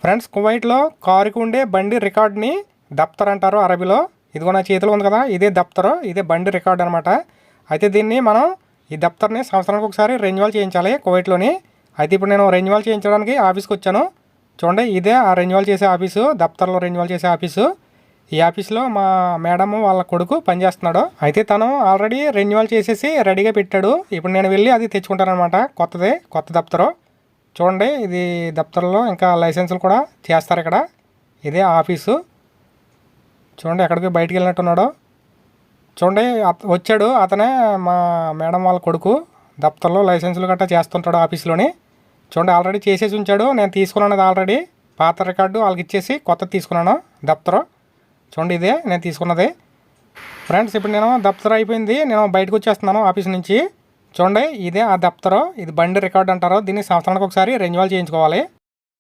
Friends, కువైట్లో కారుకి ఉండే బండి రికార్డ్ని దప్తర్ అంటారు అరబీలో. ఇదిగో నా చేతిలో ఉంది కదా, ఇదే దప్తరు, ఇదే బండి రికార్డ్ అనమాట. అయితే దీన్ని మనం ఈ దప్తర్ని సంవత్సరానికి ఒకసారి రెన్యువల్ చేయించాలి కువైట్లోని. అయితే ఇప్పుడు నేను రెన్యువల్ చేయించడానికి ఆఫీస్కి వచ్చాను. చూడండి, ఇదే ఆ రెన్యువల్ చేసే ఆఫీసు, దప్తర్లో రెన్యువల్ చేసే ఆఫీసు. ఈ ఆఫీస్లో మా మేడం వాళ్ళ కొడుకు పనిచేస్తున్నాడు. అయితే తను ఆల్రెడీ రెన్యువల్ చేసేసి రెడీగా పెట్టాడు. ఇప్పుడు నేను వెళ్ళి అది తెచ్చుకుంటానమాట, కొత్త దప్తరు. చూడండి, ఇది దప్తర్లో ఇంకా లైసెన్సులు కూడా చేస్తారు ఇక్కడ. ఇదే ఆఫీసు. చూడండి, ఎక్కడికి బయటికి వెళ్ళినట్టున్నాడు. చూడండి, వచ్చాడు అతనే మా మేడం వాళ్ళ కొడుకు. దప్తర్లో లైసెన్సులు గట్రా చేస్తుంటాడు ఆఫీస్లోని. చూడండి, ఆల్రెడీ చేసేసి ఉంచాడు. నేను తీసుకున్నాను అది ఆల్రెడీ. పాత రికార్డు వాళ్ళకి ఇచ్చేసి కొత్తది తీసుకున్నాను దప్తరు. చూడండి, ఇదే నేను తీసుకున్నది. ఫ్రెండ్స్, ఇప్పుడు నేను దప్తర్ అయిపోయింది, నేను బయటకు వచ్చేస్తున్నాను ఆఫీస్ నుంచి. చూడండి, ఇదే ఆ దప్తరు, ఇది బండి రికార్డ్ అంటారు. దీన్ని సంవత్సరానికి ఒకసారి రెన్యువల్ చేయించుకోవాలి.